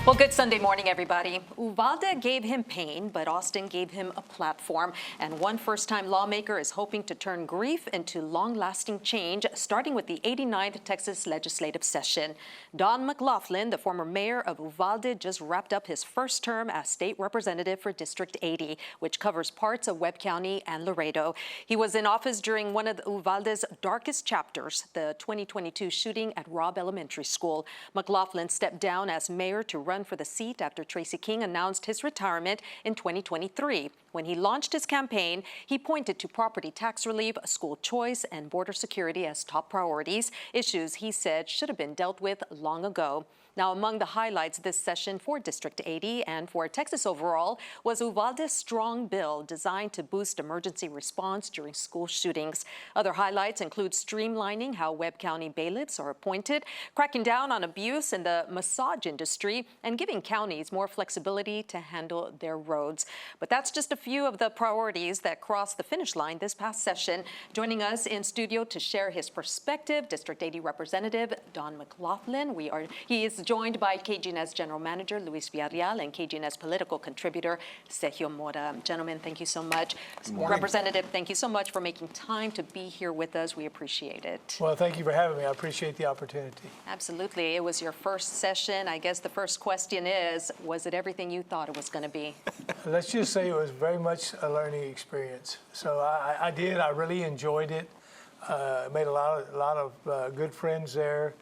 Well, good Sunday morning, everybody. Uvalde gave him pain, but Austin gave him a platform. And one first-time lawmaker is hoping to turn grief into long-lasting change, starting with the 89th Texas legislative session. McLaughlin, the former mayor of Uvalde, just wrapped up his first term as state representative for District 80, which covers parts of Webb County and Laredo. He was in office during one of Uvalde's darkest chapters, the 2022 shooting at Robb Elementary School. McLaughlin stepped down as mayor to run for the seat after Tracy King announced his retirement in 2023. When he launched his campaign, he pointed to property tax relief, school choice, and border security as top priorities, issues he said should have been dealt with long ago. Now, among the highlights this session for District 80 and for Texas overall was Uvalde Strong bill designed to boost emergency response during school shootings. Other highlights include streamlining how Webb County bailiffs are appointed, cracking down on abuse in the massage industry, and giving counties more flexibility to handle their roads. But that's just a few of the priorities that crossed the finish line this past session. Joining us in studio to share his perspective, District 80 Representative McLaughlin. He is joined by KGNS General Manager Luis Villarreal and KGNS political contributor Sergio Mora. Gentlemen, thank you so much. Representative, thank you so much for making time to be here with us. We appreciate it. Well, thank you for having me. I appreciate the opportunity. Absolutely. It was your first session. I guess the first question is, was it everything you thought it was going to be? Let's just say it was very much a learning experience. So I did. I really enjoyed it. Made a lot of good friends there.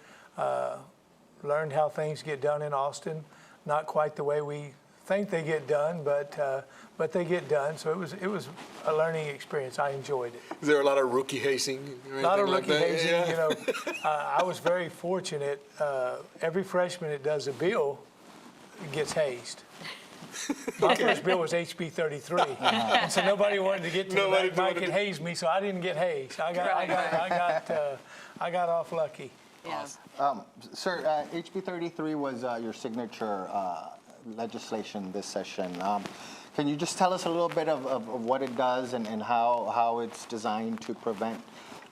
Learned how things get done in Austin. Not quite the way we think they get done, but they get done. So it was a learning experience. I enjoyed it. Is there a lot of rookie hazing? A lot of rookie hazing. Yeah. You know, I was very fortunate. Every freshman that does a bill gets hazed. My first bill was HB 33, and so nobody wanted to get to the mic and haze me, so I didn't get hazed. I got off lucky. Yeah. Sir, HB 33 was your signature legislation this session. Can you just tell us a little bit of what it does and how it's designed to prevent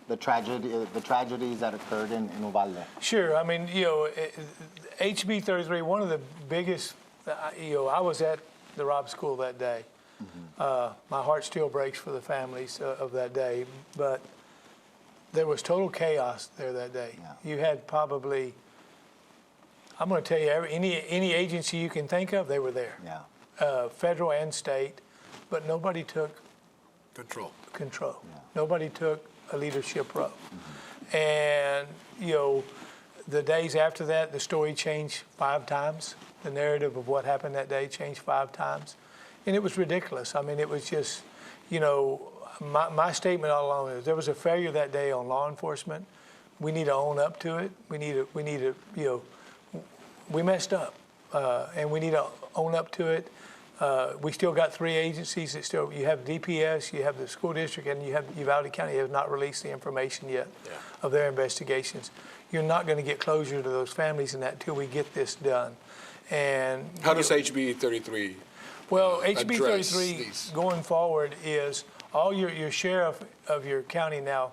the tragedies that occurred in Uvalde? Sure. I mean, you know, HB 33, one of the biggest, you know, I was at the Robb School that day. Mm-hmm. My heart still breaks for the families of that day, but there was total chaos there that day. Yeah. You had probably, I'm going to tell you, any agency you can think of, they were there. Yeah. Federal and state, but nobody took control. Yeah. Nobody took a leadership role. Mm-hmm. And, you know, the days after that, the story changed 5 times. The narrative of what happened that day changed 5 times. And it was ridiculous. I mean, it was just, you know, my statement all along is there was a failure that day on law enforcement. We need to own up to it. We need to, you know, we messed up, and we need to own up to it. We still got 3 agencies that still, you have DPS, you have the school district, and you have Uvalde County has not released the information yet of their investigations. You're not going to get closure to those families in that until we get this done. And how does HB 33? Well, HB 33 going forward is all your sheriff of your county now,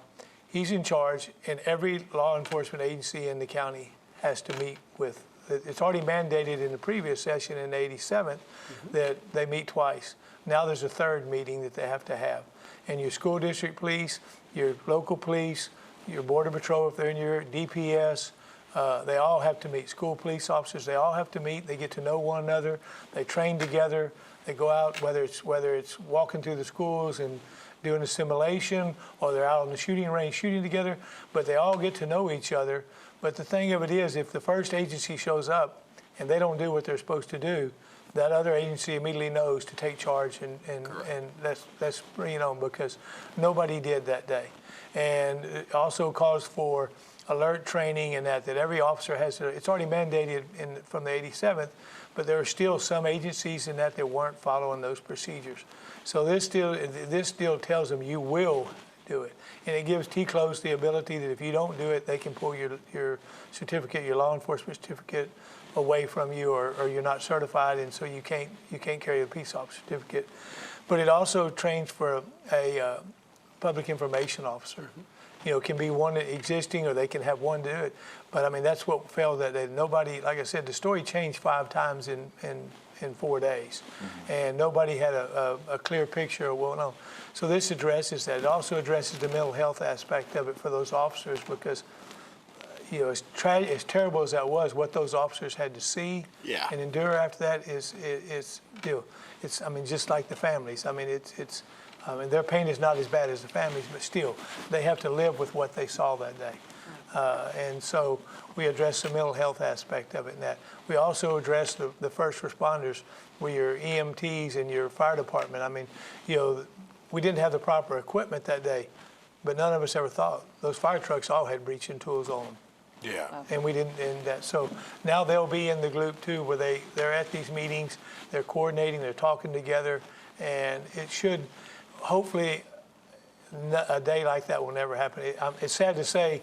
he's in charge, and every law enforcement agency in the county has to meet with, it's already mandated in the previous session in the 87th that they meet twice. Now there's a 3rd meeting that they have to have. And your school district police, your local police, your border patrol, if they're in your DPS, they all have to meet. School police officers, they all have to meet. They get to know one another. They train together. They go out, whether it's walking through the schools and doing a simulation, or they're out on the shooting range shooting together, but they all get to know each other. But the thing of it is, if the first agency shows up and they don't do what they're supposed to do, that other agency immediately knows to take charge, and that's you know, because nobody did that day. And it also calls for alert training, and that every officer has to, it's already mandated from the 87th, but there are still some agencies in that weren't following those procedures. So this still tells them you will do it. And it gives TCLOS the ability that if you don't do it, they can pull your certificate, your law enforcement certificate away from you, or you're not certified, and so you can't carry a peace officer certificate. But it also trains for a public information officer. can be one existing, or they can have one do it. But I mean, that's what failed that day. Nobody, like I said, the story changed 5 times in 4 days, and nobody had a clear picture of what went on. So this addresses that. It also addresses the mental health aspect of it for those officers, because as terrible as that was, what those officers had to see and endure after that is it's I mean, just like the families. I mean, I mean, their pain is not as bad as the families, but still, they have to live with what they saw that day. And so we address the mental health aspect of it in that. We also address the first responders, with your EMTs and your fire department. I mean, we didn't have the proper equipment that day, but none of us ever thought. Those fire trucks all had breaching tools on them. Yeah. And we didn't, so now they'll be in the group too, where they're at these meetings, they're coordinating, they're talking together, and it should, hopefully, a day like that will never happen. It's sad to say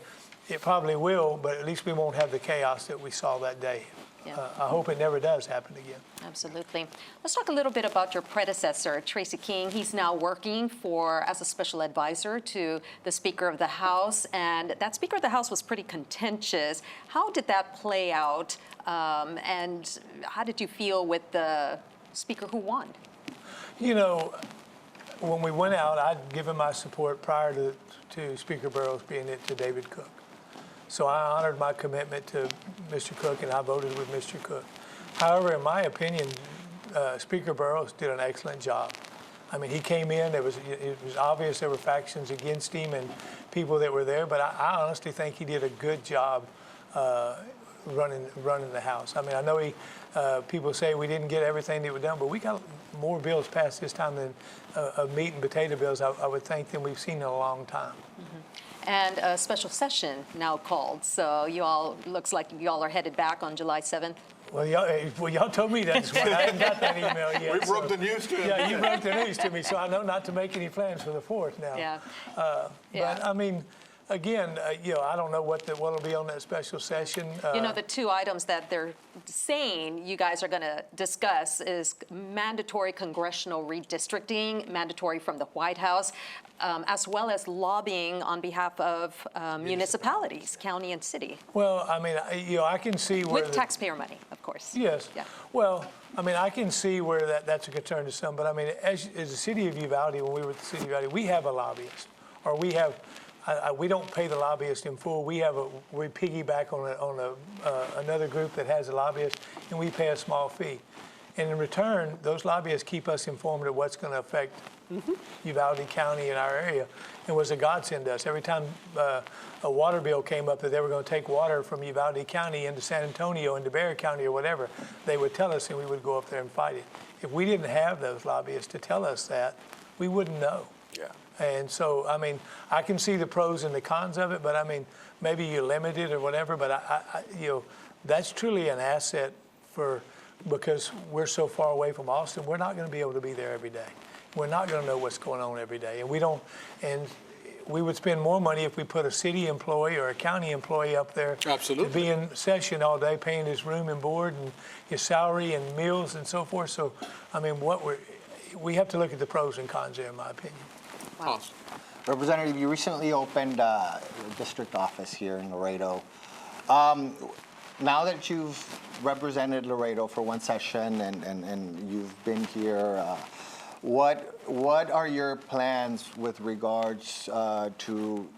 it probably will, but at least we won't have the chaos that we saw that day. Yeah. I hope it never does happen again. Absolutely. Let's talk a little bit about your predecessor, Tracy King. He's now working as a special advisor to the Speaker of the House, and that Speaker of the House was pretty contentious. How did that play out, and how did you feel with the Speaker who won? When we went out, I'd given my support prior to Speaker Burrows being it to David Cook. So I honored my commitment to Mr. Cook, and I voted with Mr. Cook. However, in my opinion, Speaker Burrows did an excellent job. I mean, he came in, it was obvious there were factions against him and people that were there, but I honestly think he did a good job running the House. I mean, I know people say we didn't get everything that was done, but we got more bills passed this time than meat and potato bills, I would think, than we've seen in a long time. And a special session now called, so looks like you all are headed back on July 7th. Well, y'all told me that. I haven't got that email yet. We broke the news to him. Yeah, you broke the news to me, so I know not to make any plans for the 4th now. Yeah. But I mean, again, I don't know what'll be on that special session. The 2 items that they're saying you guys are going to discuss is mandatory congressional redistricting, mandatory from the White House, as well as lobbying on behalf of municipalities, county and city. Well, I mean, I can see where with taxpayer money, of course. Yes. Yeah. Well, I mean, I can see where that's a concern to some, but I mean, as the city of Uvalde, when we were at the city of Uvalde, we have a lobbyist, or we have. We don't pay the lobbyist in full. We piggyback on another group that has a lobbyist, and we pay a small fee. And in return, those lobbyists keep us informed of what's going to affect Uvalde County and our area. It was a godsend to us. Every time a water bill came up that they were going to take water from Uvalde County into San Antonio, into Bexar County or whatever, they would tell us, and we would go up there and fight it. If we didn't have those lobbyists to tell us that, we wouldn't know. Yeah. And so, I mean, I can see the pros and the cons of it, but I mean, maybe you're limited or whatever, but that's truly an asset because we're so far away from Austin, we're not going to be able to be there every day. We're not going to know what's going on every day. And we would spend more money if we put a city employee or a county employee up there Absolutely. to be in session all day, paying his room and board and his salary and meals and so forth. So, I mean, we have to look at the pros and cons there, in my opinion. Wow. Awesome. Representative, you recently opened a district office here in Laredo. Now that you've represented Laredo for one session and you've been here, what are your plans with regards to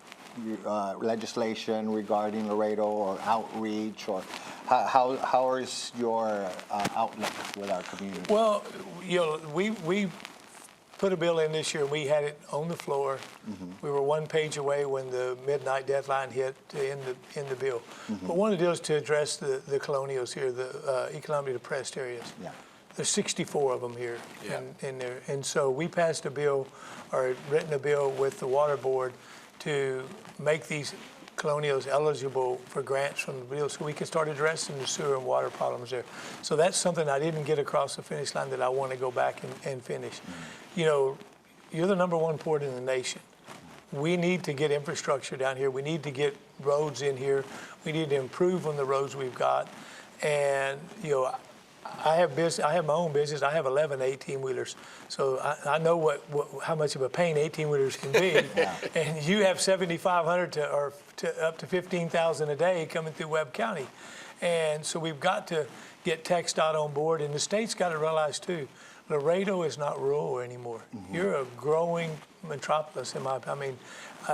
legislation regarding Laredo or outreach, or how is your outlook with our community? Well, we put a bill in this year. We had it on the floor. We were 1 page away when the midnight deadline hit to end the bill. But one of the deals to address the colonials here, the economically depressed areas. Yeah. There's 64 of them here in there. And so we passed a bill, or written a bill with the Water Board to make these colonials eligible for grants from the bill so we can start addressing the sewer and water problems there. So that's something I didn't get across the finish line that I want to go back and finish. You're the #1 port in the nation. We need to get infrastructure down here. We need to get roads in here. We need to improve on the roads we've got. And, I have my own business. I have 11 18-wheelers, so I know how much of a pain 18-wheelers can be. And you have 7,500 to up to 15,000 a day coming through Webb County, and so we've got to get TxDOT on board, and the state's got to realize too. Laredo is not rural anymore. You're a growing metropolis.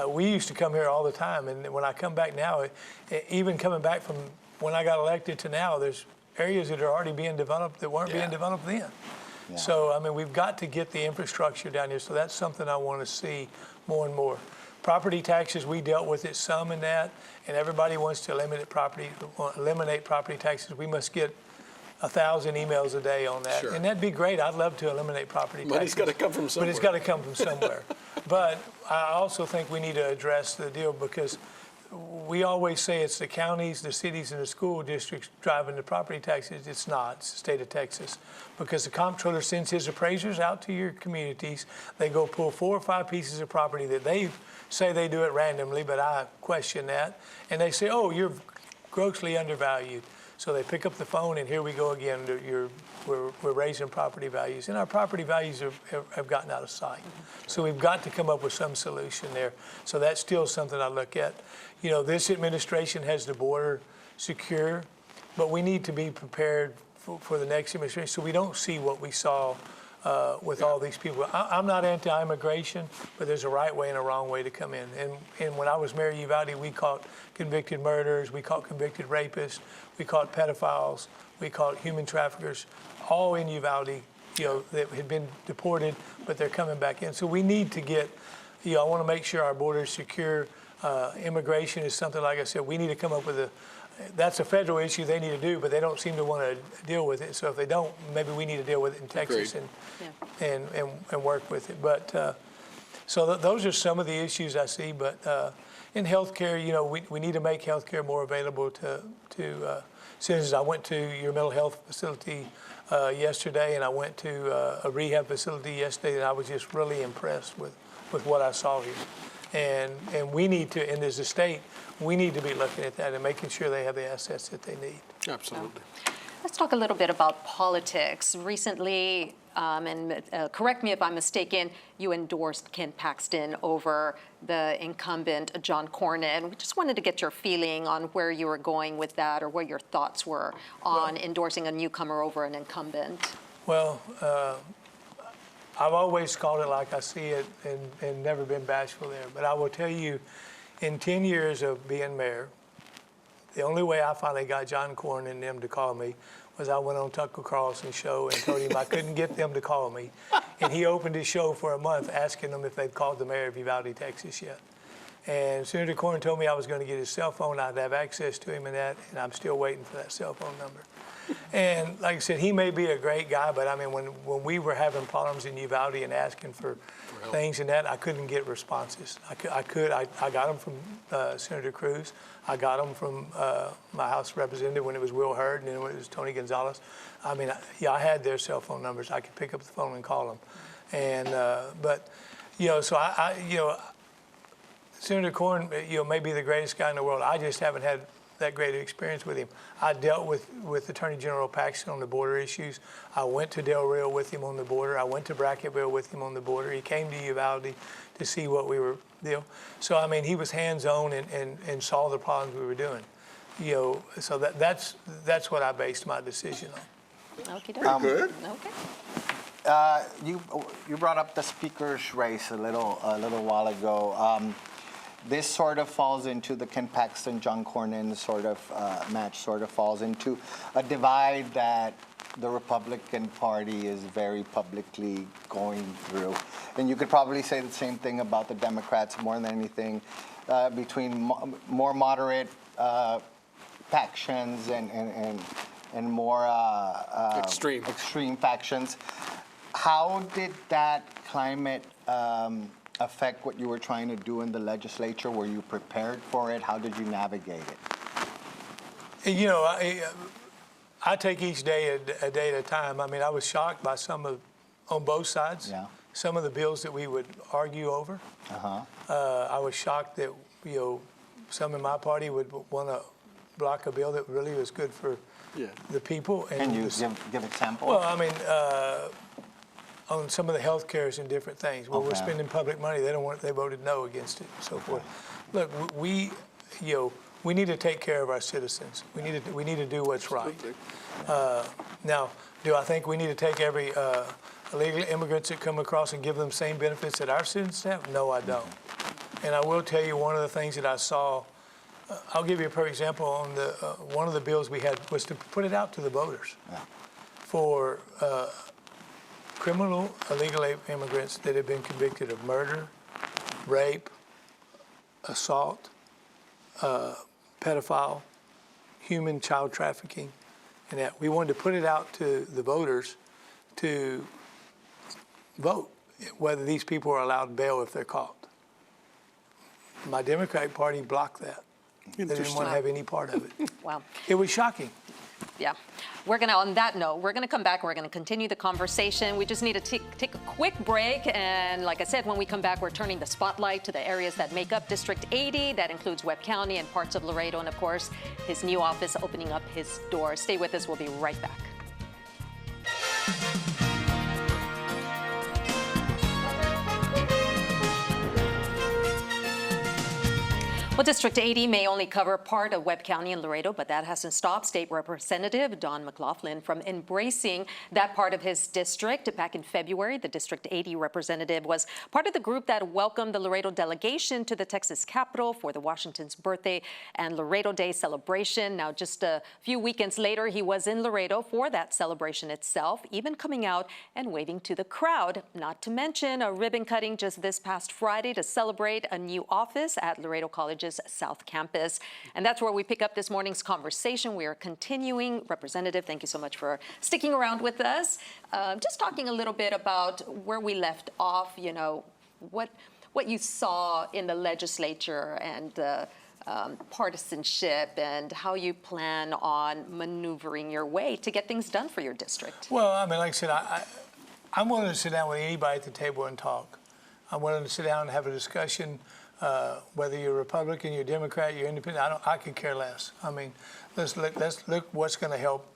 We used to come here all the time, and when I come back now, even coming back from when I got elected to now, there's areas that are already being developed that weren't being developed then. Yeah. So, we've got to get the infrastructure down here. So that's something I want to see more and more. Property taxes, we dealt with it some in that, and everybody wants to eliminate property taxes. We must get 1,000 emails a day on that. Sure. And that'd be great. I'd love to eliminate property taxes. Money's got to come from somewhere. But it's got to come from somewhere. But I also think we need to address the deal, because we always say it's the counties, the cities, and the school districts driving the property taxes. It's not. It's the state of Texas. Because the comptroller sends his appraisers out to your communities. They go pull 4 or 5 pieces of property that they say they do it randomly, but I question that. And they say, oh, you're grossly undervalued. So they pick up the phone, and here we go again. We're raising property values, and our property values have gotten out of sight. So we've got to come up with some solution there. So that's still something I look at. This administration has the border secure, but we need to be prepared for the next administration, so we don't see what we saw with all these people. I'm not anti-immigration, but there's a right way and a wrong way to come in. And when I was mayor of Uvalde, we caught convicted murderers, we caught convicted rapists, we caught pedophiles, we caught human traffickers, all in Uvalde, that had been deported, but they're coming back in. So we need to get, I want to make sure our border is secure. Immigration is something, like I said, we need to come up with that's a federal issue they need to do, but they don't seem to want to deal with it. So if they don't, maybe we need to deal with it in Texas and work with it. But so those are some of the issues I see. But in healthcare, we need to make healthcare more available to citizens. I went to your mental health facility yesterday, and I went to a rehab facility yesterday, and I was just really impressed with what I saw here. And we need to, and as a state, we need to be looking at that and making sure they have the assets that they need. Absolutely. Let's talk a little bit about politics. Recently, and correct me if I'm mistaken, you endorsed Ken Paxton over the incumbent, John Cornyn. We just wanted to get your feeling on where you were going with that, or what your thoughts were on endorsing a newcomer over an incumbent. Well, I've always called it like I see it, and never been bashful there. But I will tell you, in 10 years of being mayor, the only way I finally got John Cornyn and them to call me was I went on Tucker Carlson's show and told him I couldn't get them to call me. And he opened his show for a month asking them if they'd called the mayor of Uvalde, Texas yet. And Senator Cornyn told me I was going to get his cell phone, I'd have access to him and that, and I'm still waiting for that cell phone number. And like I said, he may be a great guy, but I mean, when we were having problems in Uvalde and asking for things and that, I couldn't get responses. I got them from Senator Cruz. I got them from my House representative when it was Will Hurd, and then when it was Tony Gonzalez. I mean, I had their cell phone numbers. I could pick up the phone and call them. And but so Senator Cornyn, may be the greatest guy in the world. I just haven't had that great experience with him. I dealt with Attorney General Paxton on the border issues. I went to Del Rio with him on the border. I went to Bracketville with him on the border. He came to Uvalde to see what we were doing. So I mean, he was hands-on and saw the problems we were doing. So that's what I based my decision on. Okay. Good. Okay. You brought up the speaker's race a little while ago. This sort of falls into the Ken Paxton, John Cornyn sort of match, sort of falls into a divide that the Republican Party is very publicly going through. And you could probably say the same thing about the Democrats more than anything, between more moderate factions and more extreme factions. How did that climate affect what you were trying to do in the legislature? Were you prepared for it? How did you navigate it? I take each day a day at a time. I mean, I was shocked by on both sides, some of the bills that we would argue over. I was shocked that, some in my party would want to block a bill that really was good for the people. And Can you give examples? Well, I mean, on some of the health cares and different things, where we're spending public money, they voted no against it, and so forth. Look, we need to take care of our citizens. We need to do what's right. Now, do I think we need to take every illegal immigrants that come across and give them the same benefits that our citizens have? No, I don't. And I will tell you one of the things that I saw. I'll give you a perfect example. On the one of the bills we had was to put it out to the voters for criminal illegal immigrants that have been convicted of murder, rape, assault, pedophile, human child trafficking, and that. We wanted to put it out to the voters to vote whether these people are allowed bail if they're caught. My Democratic Party blocked that. They didn't want to have any part of it. Wow. It was shocking. Yeah. On that note, we're going to come back. We're going to continue the conversation. We just need to take a quick break. And like I said, when we come back, we're turning the spotlight to the areas that make up District 80. That includes Webb County and parts of Laredo. And of course, his new office opening up his doors. Stay with us. We'll be right back. Well, District 80 may only cover part of Webb County and Laredo, but that hasn't stopped State Representative Don McLaughlin from embracing that part of his district. Back in February, the District 80 representative was part of the group that welcomed the Laredo delegation to the Texas Capitol for the Washington's birthday and Laredo Day celebration. Now, just a few weekends later, he was in Laredo for that celebration itself, even coming out and waving to the crowd. Not to mention a ribbon cutting just this past Friday to celebrate a new office at Laredo College's South Campus. And that's where we pick up this morning's conversation. We are continuing. Representative, thank you so much for sticking around with us. Just talking a little bit about where we left off, what you saw in the legislature and partisanship and how you plan on maneuvering your way to get things done for your district. Well, I mean, like I said, I'm willing to sit down with anybody at the table and talk. I'm willing to sit down and have a discussion. Whether you're Republican, you're Democrat, you're Independent, I could care less. I mean, let's look what's going to help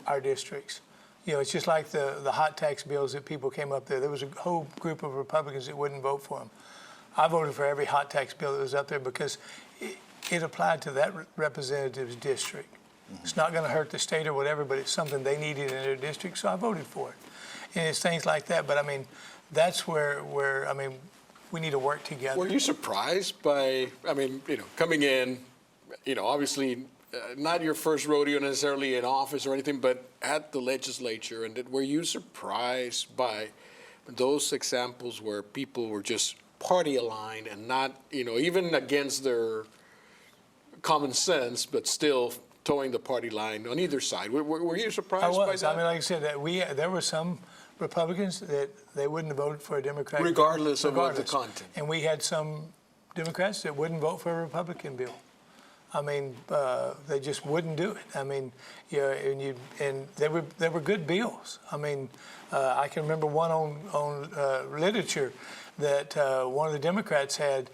our districts. It's just like the hot tax bills that people came up there. There was a whole group of Republicans that wouldn't vote for them. I voted for every hot tax bill that was up there because it applied to that representative's district. Mm-hmm. It's not going to hurt the state or whatever, but it's something they needed in their district, so I voted for it. And it's things like that. But I mean, that's where we need to work together. Were you surprised by, coming in, obviously not your first rodeo necessarily in office or anything, but at the legislature, and were you surprised by those examples where people were just party aligned and not, even against their common sense, but still towing the party line on either side? Were you surprised by that? I mean, like I said, there were some Republicans that they wouldn't have voted for a Democrat. Regardless of what the content. And we had some Democrats that wouldn't vote for a Republican bill. I mean, they just wouldn't do it. I mean, and they were good bills. I mean, I can remember one on literature that one of the Democrats had,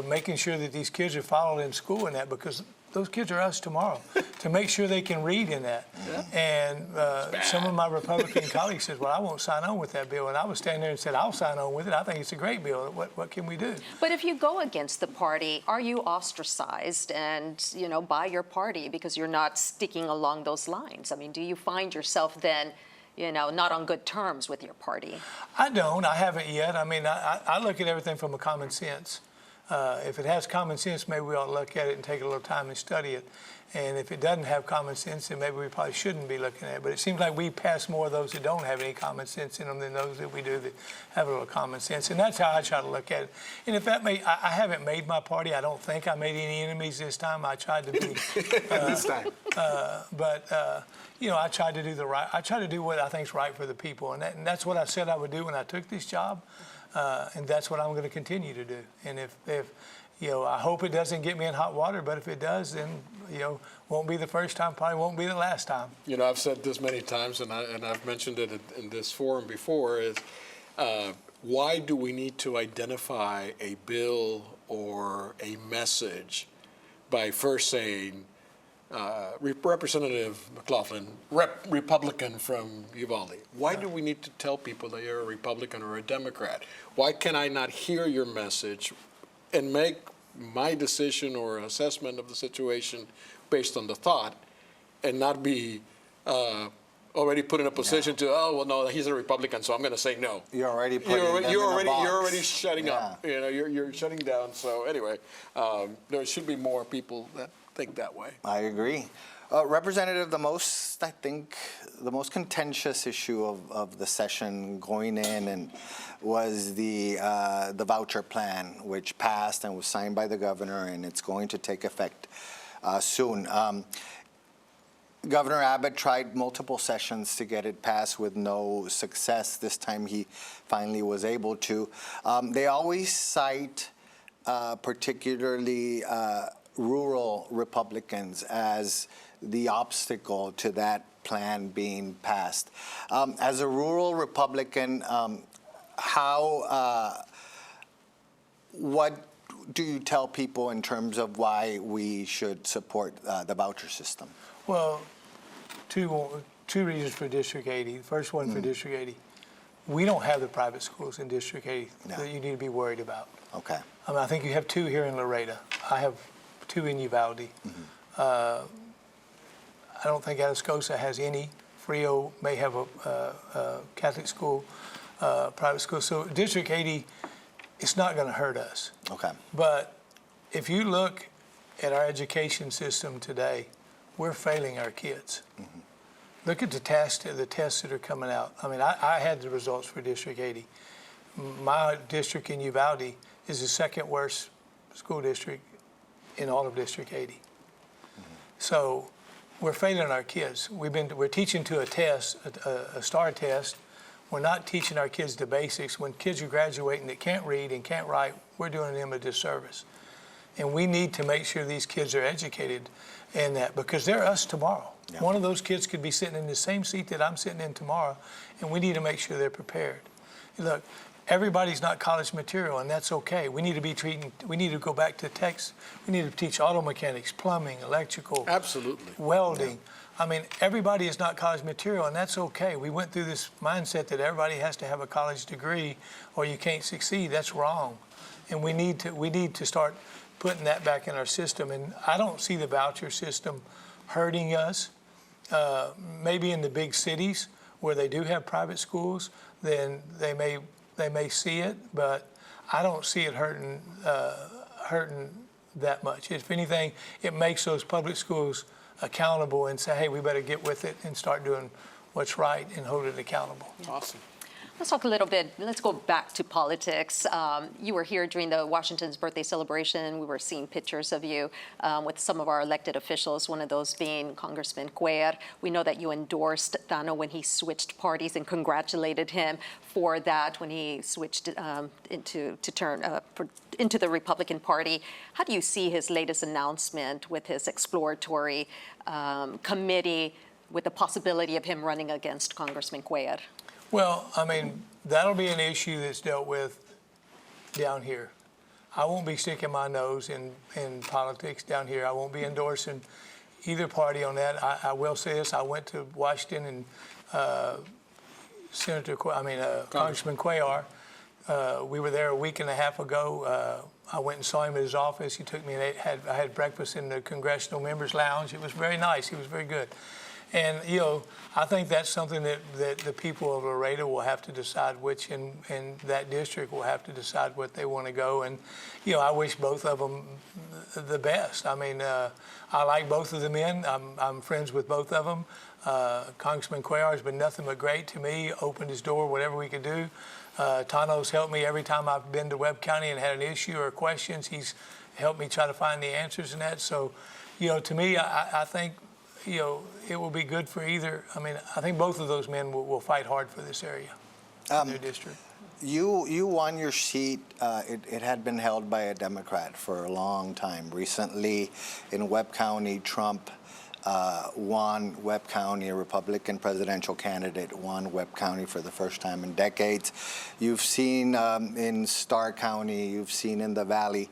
making sure that these kids are followed in school and that, because those kids are us tomorrow, to make sure they can read in that. Yeah. And some of my Republican colleagues said, well, I won't sign on with that bill. And I was standing there and said, I'll sign on with it. I think it's a great bill. What can we do? But if you go against the party, are you ostracized and, by your party because you're not sticking along those lines? I mean, do you find yourself then, not on good terms with your party? I don't. I haven't yet. I mean, I look at everything from a common sense. If it has common sense, maybe we ought to look at it and take a little time and study it. And if it doesn't have common sense, then maybe we probably shouldn't be looking at it. But it seems like we pass more of those that don't have any common sense in them than those that we do that have a little common sense. And that's how I try to look at it. And if that I haven't made my party. I don't think I made any enemies this time. I tried to be. This time. I tried to do I try to do what I think is right for the people. And that's what I said I would do when I took this job. And that's what I'm going to continue to do. And if I hope it doesn't get me in hot water, but if it does, then won't be the first time, probably won't be the last time. I've said this many times, and I've mentioned it in this forum before, is why do we need to identify a bill or a message by first saying Representative McLaughlin, Republican from Uvalde. Why do we need to tell people that you're a Republican or a Democrat? Why can I not hear your message and make my decision or assessment of the situation based on the thought and not be already put in a position to, oh, well, no, he's a Republican, so I'm going to say no. You're already putting them in a box. You're already shutting up. You know, you're shutting down. So anyway, there should be more people that think that way. I agree. Representative, I think the most contentious issue of the session going in and was the voucher plan, which passed and was signed by the governor, and it's going to take effect soon. Governor Abbott tried multiple sessions to get it passed with no success. This time he finally was able to. They always cite particularly rural Republicans as the obstacle to that plan being passed. As a rural Republican, what do you tell people in terms of why we should support the voucher system? Well, two reasons for District 80. The first one for District 80, we don't have the private schools in District 80 that you need to be worried about. Okay. I mean, I think you have two here in Laredo. I have two in Uvalde. I don't think Atascosa has any. Frio may have a Catholic school, private school. So District 80, it's not going to hurt us. Okay. But if you look at our education system today, we're failing our kids. Look at the tests that are coming out. I mean, I had the results for District 80. My district in Uvalde is the second worst school district in all of District 80. So we're failing our kids. We're teaching to a test, a STAR test. We're not teaching our kids the basics. When kids are graduating that can't read and can't write, we're doing them a disservice. And we need to make sure these kids are educated in that, because they're us tomorrow. Yeah. One of those kids could be sitting in the same seat that I'm sitting in tomorrow, and we need to make sure they're prepared. Look, everybody's not college material, and that's okay. We need to go back to text. We need to teach auto mechanics, plumbing, electrical. Absolutely. Welding. Yeah. I mean, everybody is not college material, and that's okay. We went through this mindset that everybody has to have a college degree or you can't succeed. That's wrong. And we need to start putting that back in our system. And I don't see the voucher system hurting us. Maybe in the big cities where they do have private schools, then they may see it, but I don't see it hurting that much. If anything, it makes those public schools accountable and say, hey, we better get with it and start doing what's right and hold it accountable. Awesome. Let's talk a little bit, let's go back to politics. You were here during the Washington's birthday celebration. We were seeing pictures of you with some of our elected officials, one of those being Congressman Cuellar. We know that you endorsed Tano when he switched parties and congratulated him for that when he switched into the Republican Party. How do you see his latest announcement with his exploratory committee with the possibility of him running against Congressman Cuellar? Well, I mean, that'll be an issue that's dealt with down here. I won't be sticking my nose in politics down here. I won't be endorsing either party on that. I will say this: I went to Washington and Congressman Cuellar. We were there a week and a half ago. I went and saw him at his office. He took me and I had breakfast in the Congressional Members Lounge. It was very nice. He was very good. And, I think that's something that the people of Laredo will have to decide which in that district will have to decide what they want to go. And, I wish both of them the best. I mean, I like both of the men. I'm friends with both of them. Congressman Cuellar has been nothing but great to me, opened his door, whatever we could do. Tano's helped me every time I've been to Webb County and had an issue or questions. He's helped me try to find the answers in that. So, to me, I think, it will be good for either. I mean, I think both of those men will fight hard for this area, their district. You won your seat. It had been held by a Democrat for a long time. Recently, in Webb County, Trump won Webb County. A Republican presidential candidate won Webb County for the first time in decades. You've seen in Starr County. You've seen in the Valley.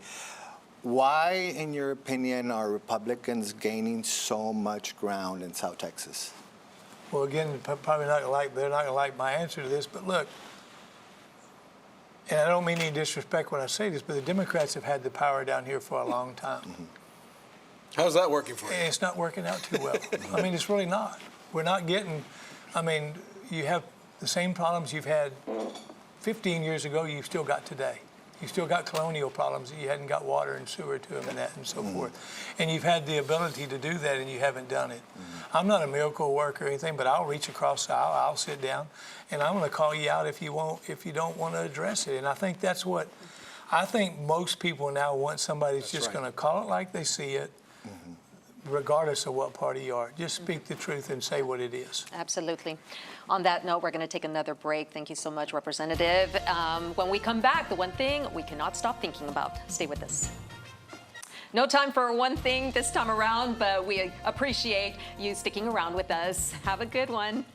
Why, in your opinion, are Republicans gaining so much ground in South Texas? Well, again, probably they're not gonna like my answer to this, but look, and I don't mean any disrespect when I say this, but the Democrats have had the power down here for a long time. How's that working for you? And it's not working out too well. I mean, it's really not. We're not getting, I mean, you have the same problems you've had 15 years ago, you've still got today. You've still got colonial problems that you hadn't got water and sewer to them and that and so forth. And you've had the ability to do that and you haven't done it. I'm not a miracle worker or anything, but I'll reach across the aisle, I'll sit down, and I'm gonna call you out if you don't want to address it. And I think that's what, I think most people now want somebody that's just gonna call it like they see it, regardless of what party you are. Just speak the truth and say what it is. Absolutely. On that note, we're going to take another break. Thank you so much, Representative. When we come back, the one thing we cannot stop thinking about. Stay with us. No time for one thing this time around, but we appreciate you sticking around with us. Have a good one.